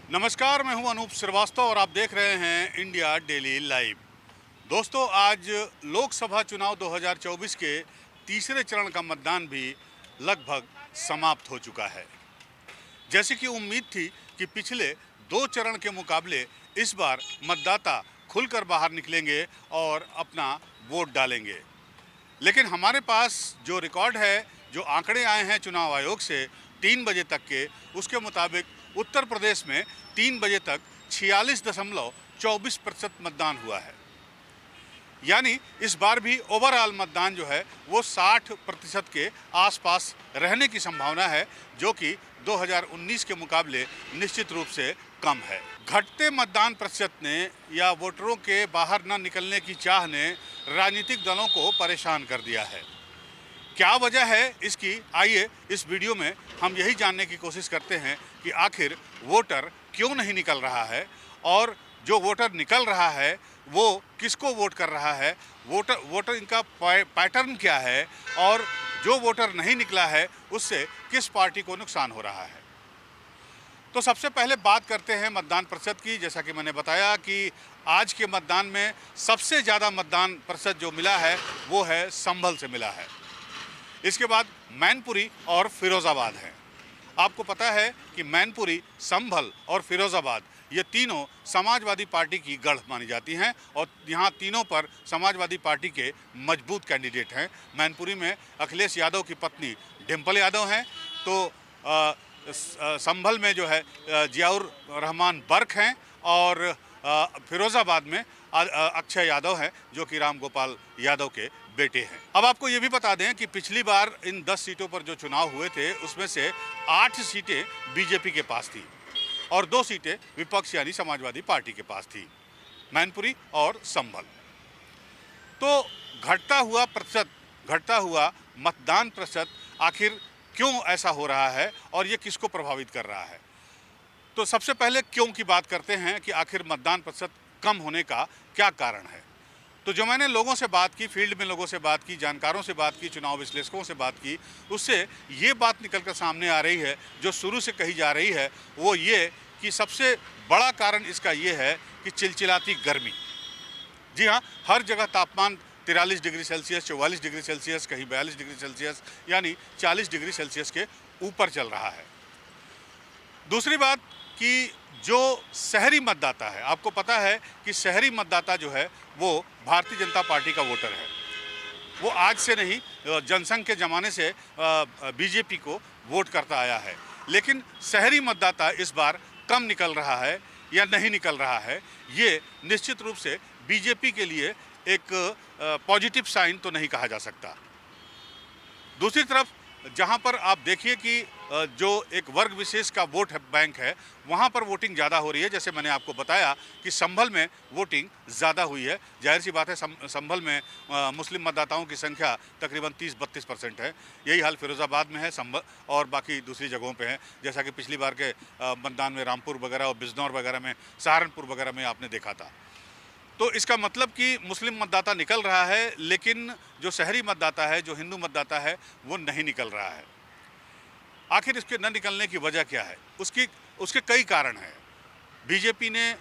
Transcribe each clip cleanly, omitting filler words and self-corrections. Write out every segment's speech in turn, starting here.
नमस्कार, मैं हूं अनूप श्रीवास्तव और आप देख रहे हैं इंडिया डेली लाइव। दोस्तों, आज लोकसभा चुनाव 2024 के तीसरे चरण का मतदान भी लगभग समाप्त हो चुका है। जैसे कि उम्मीद थी कि पिछले दो चरण के मुकाबले इस बार मतदाता खुलकर बाहर निकलेंगे और अपना वोट डालेंगे, लेकिन हमारे पास जो रिकॉर्ड है, जो आंकड़े आए हैं चुनाव आयोग से 3 बजे तक के, उसके मुताबिक उत्तर प्रदेश में 3 बजे तक 46.24% मतदान हुआ है। यानी इस बार भी ओवरऑल मतदान जो है वो 60% के आसपास रहने की संभावना है, जो कि 2019 के मुकाबले निश्चित रूप से कम है। घटते मतदान प्रतिशत ने या वोटरों के बाहर न निकलने की चाह ने राजनीतिक दलों को परेशान कर दिया है। क्या वजह है इसकी, आइए इस वीडियो में हम यही जानने की कोशिश करते हैं कि आखिर वोटर क्यों नहीं निकल रहा है और जो वोटर निकल रहा है वो किसको वोट कर रहा है, वोटर इनका पैटर्न क्या है और जो वोटर नहीं निकला है उससे किस पार्टी को नुकसान हो रहा है। तो सबसे पहले बात करते हैं मतदान प्रतिशत की। जैसा कि मैंने बताया कि आज के मतदान में सबसे ज़्यादा मतदान प्रतिशत जो मिला है वो है संभल से मिला है। इसके बाद मैनपुरी और फिरोज़ाबाद हैं। आपको पता है कि मैनपुरी, संभल और फिरोज़ाबाद ये तीनों समाजवादी पार्टी की गढ़ मानी जाती हैं और यहाँ तीनों पर समाजवादी पार्टी के मजबूत कैंडिडेट हैं। मैनपुरी में अखिलेश यादव की पत्नी डिम्पल यादव हैं, तो संभल में जो है जियाउर रहमान बर्क हैं और फिरोज़ाबाद में अक्षय यादव हैं, जो कि राम गोपाल यादव के बेटे हैं। अब आपको ये भी बता दें कि पिछली बार इन 10 सीटों पर जो चुनाव हुए थे उसमें से 8 सीटें बीजेपी के पास थी और 2 सीटें विपक्ष यानी समाजवादी पार्टी के पास थी, मैनपुरी और संभल। तो घटता हुआ मतदान प्रतिशत आखिर क्यों ऐसा हो रहा है और ये किसको प्रभावित कर रहा है। तो सबसे पहले क्यों की बात करते हैं कि आखिर मतदान प्रतिशत कम होने का क्या कारण है। तो जो मैंने लोगों से बात की, फील्ड में लोगों से बात की, जानकारों से बात की, चुनाव विश्लेषकों से बात की, उससे ये बात निकल कर सामने आ रही है, जो शुरू से कही जा रही है, वो ये कि सबसे बड़ा कारण इसका ये है कि चिलचिलाती गर्मी। जी हाँ, हर जगह तापमान 43 डिग्री सेल्सियस, 44 डिग्री सेल्सियस, कहीं 42 डिग्री सेल्सियस यानी 40 डिग्री सेल्सियस के ऊपर चल रहा है। दूसरी बात कि जो शहरी मतदाता है, आपको पता है कि शहरी मतदाता जो है वो भारतीय जनता पार्टी का वोटर है। वो आज से नहीं, जनसंघ के ज़माने से बीजेपी को वोट करता आया है, लेकिन शहरी मतदाता इस बार कम निकल रहा है या नहीं निकल रहा है। ये निश्चित रूप से बीजेपी के लिए एक पॉजिटिव साइन तो नहीं कहा जा सकता। दूसरी तरफ जहां पर आप देखिए कि जो एक वर्ग विशेष का वोट बैंक है, वहां पर वोटिंग ज़्यादा हो रही है। जैसे मैंने आपको बताया कि संभल में वोटिंग ज़्यादा हुई है। जाहिर सी बात है, संभल में मुस्लिम मतदाताओं की संख्या तकरीबन 30-32% है। यही हाल फिरोज़ाबाद में है, संभल और बाकी दूसरी जगहों पे है, जैसा कि पिछली बार के मतदान में रामपुर वगैरह और बिजनौर वगैरह में, सहारनपुर वगैरह में आपने देखा था। तो इसका मतलब कि मुस्लिम मतदाता निकल रहा है, लेकिन जो शहरी मतदाता है, जो हिंदू मतदाता है, वो नहीं निकल रहा है। आखिर इसके न निकलने की वजह क्या है? उसके कई कारण हैं। बीजेपी ने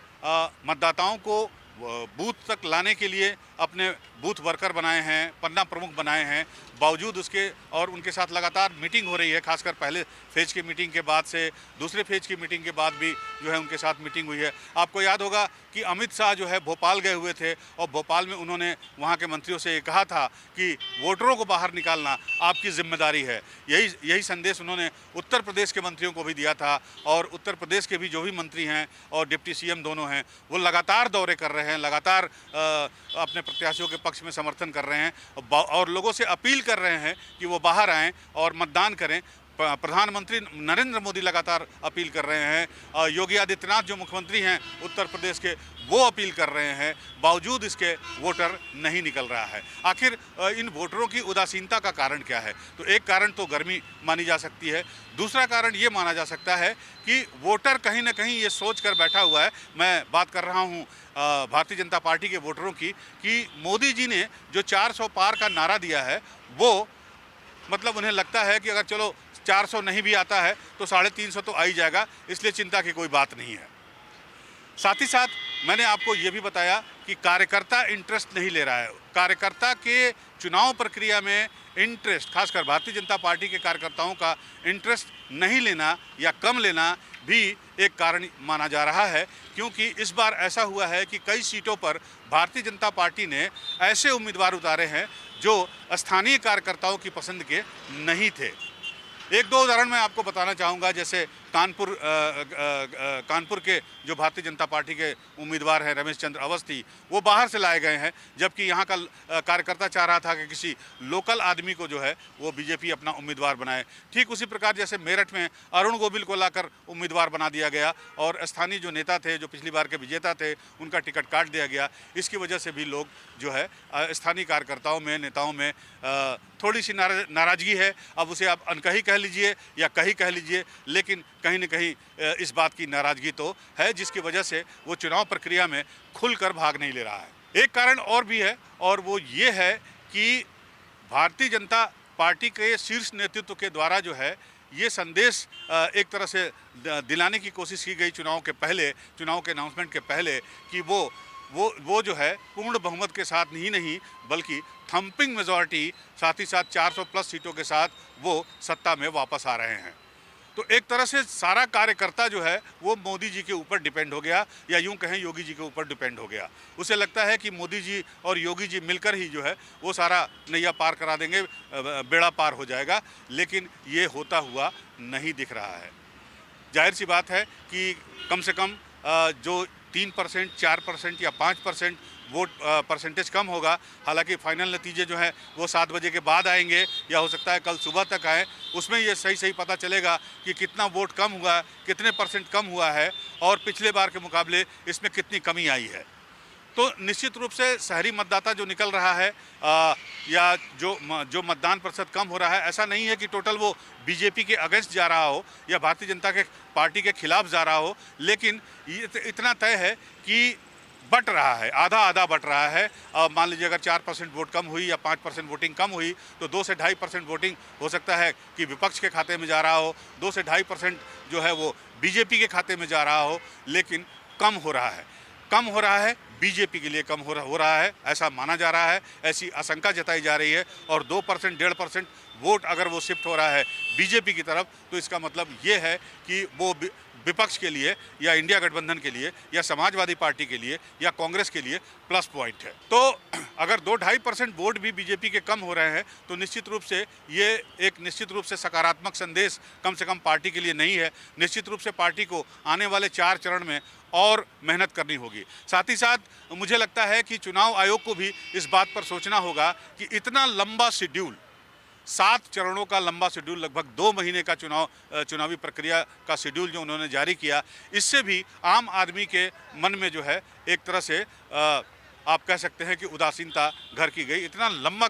मतदाताओं को बूथ तक लाने के लिए अपने बूथ वर्कर बनाए हैं, पन्ना प्रमुख बनाए हैं। बावजूद उसके और उनके साथ लगातार मीटिंग हो रही है, खासकर पहले फेज की मीटिंग के बाद से दूसरे फेज की मीटिंग के बाद भी जो है उनके साथ मीटिंग हुई है। आपको याद होगा कि अमित शाह जो है भोपाल गए हुए थे और भोपाल में उन्होंने वहाँ के मंत्रियों से ये कहा था कि वोटरों को बाहर निकालना आपकी जिम्मेदारी है। यही संदेश उन्होंने उत्तर प्रदेश के मंत्रियों को भी दिया था और उत्तर प्रदेश के भी जो भी मंत्री हैं और डिप्टी सीएम दोनों हैं, वो लगातार दौरे कर रहे हैं, लगातार अपने प्रत्याशियों के पक्ष में समर्थन कर रहे हैं और लोगों से अपील कर रहे हैं कि वो बाहर आएँ और मतदान करें। प्रधानमंत्री नरेंद्र मोदी लगातार अपील कर रहे हैं, योगी आदित्यनाथ जो मुख्यमंत्री हैं उत्तर प्रदेश के, वो अपील कर रहे हैं। बावजूद इसके वोटर नहीं निकल रहा है। आखिर इन वोटरों की उदासीनता का कारण क्या है? तो एक कारण तो गर्मी मानी जा सकती है। दूसरा कारण ये माना जा सकता है कि वोटर कहीं ना कहीं ये सोच कर बैठा हुआ है, मैं बात कर रहा हूँ भारतीय जनता पार्टी के वोटरों की, कि मोदी जी ने जो 400 पार का नारा दिया है, वो मतलब उन्हें लगता है कि अगर चलो 400 नहीं भी आता है तो 350 तो आ ही जाएगा, इसलिए चिंता की कोई बात नहीं है। साथ ही साथ मैंने आपको ये भी बताया कि कार्यकर्ता इंटरेस्ट नहीं ले रहा है। कार्यकर्ता के चुनाव प्रक्रिया में इंटरेस्ट, खासकर भारतीय जनता पार्टी के कार्यकर्ताओं का इंटरेस्ट नहीं लेना या कम लेना भी एक कारण माना जा रहा है, क्योंकि इस बार ऐसा हुआ है कि कई सीटों पर भारतीय जनता पार्टी ने ऐसे उम्मीदवार उतारे हैं जो स्थानीय कार्यकर्ताओं की पसंद के नहीं थे। एक दो उदाहरण मैं आपको बताना चाहूँगा। जैसे कानपुर के जो भारतीय जनता पार्टी के उम्मीदवार हैं रमेश चंद्र अवस्थी, वो बाहर से लाए गए हैं, जबकि यहाँ का कार्यकर्ता चाह रहा था कि किसी लोकल आदमी को जो है वो बीजेपी अपना उम्मीदवार बनाए। ठीक उसी प्रकार जैसे मेरठ में अरुण गोविल को लाकर उम्मीदवार बना दिया गया और स्थानीय जो नेता थे, जो पिछली बार के विजेता थे, उनका टिकट काट दिया गया। इसकी वजह से भी लोग जो है स्थानीय कार्यकर्ताओं में, नेताओं में थोड़ी सी नाराज़गी है। अब उसे आप अनकही कह लीजिए या कही कह लीजिए, लेकिन कहीं न कहीं इस बात की नाराज़गी तो है, जिसकी वजह से वो चुनाव प्रक्रिया में खुलकर भाग नहीं ले रहा है। एक कारण और भी है, और वो ये है कि भारतीय जनता पार्टी के शीर्ष नेतृत्व के द्वारा जो है ये संदेश एक तरह से दिलाने की कोशिश की गई चुनाव के पहले, चुनाव के अनाउंसमेंट के पहले, कि वो जो है पूर्ण बहुमत के साथ ही नहीं बल्कि थम्पिंग मेजॉरिटी, साथ ही साथ 400 प्लस सीटों के साथ वो सत्ता में वापस आ रहे हैं। तो एक तरह से सारा कार्यकर्ता जो है वो मोदी जी के ऊपर डिपेंड हो गया, या यूं कहें योगी जी के ऊपर डिपेंड हो गया। उसे लगता है कि मोदी जी और योगी जी मिलकर ही जो है वो सारा नैया पार करा देंगे, बेड़ा पार हो जाएगा, लेकिन ये होता हुआ नहीं दिख रहा है। जाहिर सी बात है कि कम से कम जो 3%, 4% या 5% वोट परसेंटेज कम होगा। हालांकि फाइनल नतीजे जो हैं वो 7 बजे के बाद आएंगे, या हो सकता है कल सुबह तक आए। उसमें ये सही पता चलेगा कि कितना वोट कम हुआ, कितने परसेंट कम हुआ है, और पिछले बार के मुकाबले इसमें कितनी कमी आई है। तो निश्चित रूप से शहरी मतदाता जो निकल रहा है या जो मतदान प्रतिशत कम हो रहा है, ऐसा नहीं है कि टोटल वो बीजेपी के अगेंस्ट जा रहा हो या भारतीय जनता के पार्टी के खिलाफ जा रहा हो, लेकिन इतना तय है कि बट रहा है, आधा आधा बट रहा है। मान लीजिए अगर 4% वोट कम हुई या 5% वोटिंग कम हुई तो 2 से 2.5% वोटिंग हो सकता है कि विपक्ष के खाते में जा रहा हो, 2 से 2.5% जो है वो बीजेपी के खाते में जा रहा हो, लेकिन कम हो रहा है बीजेपी के लिए कम हो रहा है, ऐसा माना जा रहा है, ऐसी आशंका जताई जा रही है। और 2% 1.5% वोट अगर वो शिफ्ट हो रहा है बीजेपी की तरफ, तो इसका मतलब ये है कि वो विपक्ष के लिए या इंडिया गठबंधन के लिए या समाजवादी पार्टी के लिए या कांग्रेस के लिए प्लस पॉइंट है। तो अगर 2-2.5% वोट भी बीजेपी के कम हो रहे हैं तो निश्चित रूप से ये एक निश्चित रूप से सकारात्मक संदेश कम से कम पार्टी के लिए नहीं है। निश्चित रूप से पार्टी को आने वाले 4 चरण में और मेहनत करनी होगी। साथ ही साथ मुझे लगता है कि चुनाव आयोग को भी इस बात पर सोचना होगा कि इतना लंबा शेड्यूल, 7 चरणों का लंबा शेड्यूल, लगभग 2 महीने का चुनावी प्रक्रिया का शेड्यूल जो उन्होंने जारी किया, इससे भी आम आदमी के मन में जो है एक तरह से आप कह सकते हैं कि उदासीनता घर की गई। इतना लंबा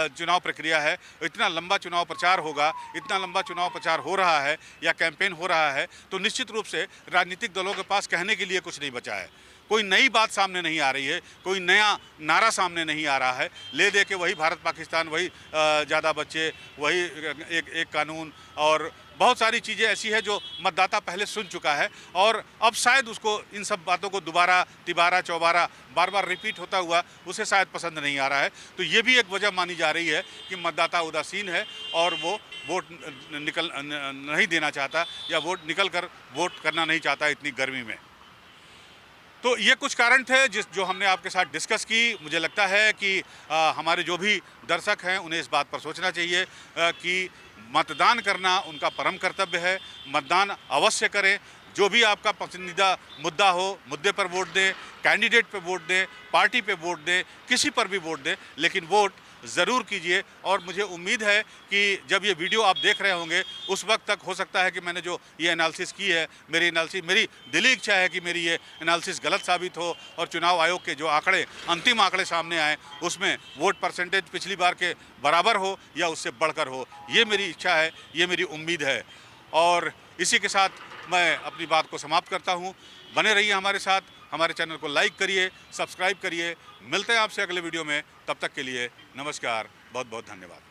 चुनाव प्रक्रिया है, इतना लंबा चुनाव प्रचार होगा, इतना लंबा चुनाव प्रचार हो रहा है या कैंपेन हो रहा है, तो निश्चित रूप से राजनीतिक दलों के पास कहने के लिए कुछ नहीं बचा है। कोई नई बात सामने नहीं आ रही है, कोई नया नारा सामने नहीं आ रहा है। ले दे के वही भारत पाकिस्तान, वही ज़्यादा बच्चे, वही एक कानून और बहुत सारी चीज़ें ऐसी है जो मतदाता पहले सुन चुका है, और अब शायद उसको इन सब बातों को दोबारा तिबारा चौबारा बार बार रिपीट होता हुआ उसे शायद पसंद नहीं आ रहा है। तो ये भी एक वजह मानी जा रही है कि मतदाता उदासीन है और वो वोट नहीं देना चाहता या वोट निकल कर वोट करना नहीं चाहता इतनी गर्मी में। तो ये कुछ कारण थे जो हमने आपके साथ डिस्कस की। मुझे लगता है कि हमारे जो भी दर्शक हैं उन्हें इस बात पर सोचना चाहिए कि मतदान करना उनका परम कर्तव्य है। मतदान अवश्य करें। जो भी आपका पसंदीदा मुद्दा हो, मुद्दे पर वोट दें, कैंडिडेट पे वोट दें, पार्टी पे वोट दें, किसी पर भी वोट दें, लेकिन वोट ज़रूर कीजिए। और मुझे उम्मीद है कि जब ये वीडियो आप देख रहे होंगे उस वक्त तक हो सकता है कि मैंने जो ये एनालिसिस की है, मेरी दिली इच्छा है कि मेरी ये एनालिसिस गलत साबित हो और चुनाव आयोग के जो आंकड़े, अंतिम आंकड़े सामने आए उसमें वोट परसेंटेज पिछली बार के बराबर हो या उससे बढ़कर हो। ये मेरी इच्छा है, ये मेरी उम्मीद है। और इसी के साथ मैं अपनी बात को समाप्त करता हूँ। बने रहिए हमारे साथ, हमारे चैनल को लाइक करिए, सब्सक्राइब करिए। मिलते हैं आपसे अगले वीडियो में, तब तक के लिए नमस्कार, बहुत बहुत धन्यवाद।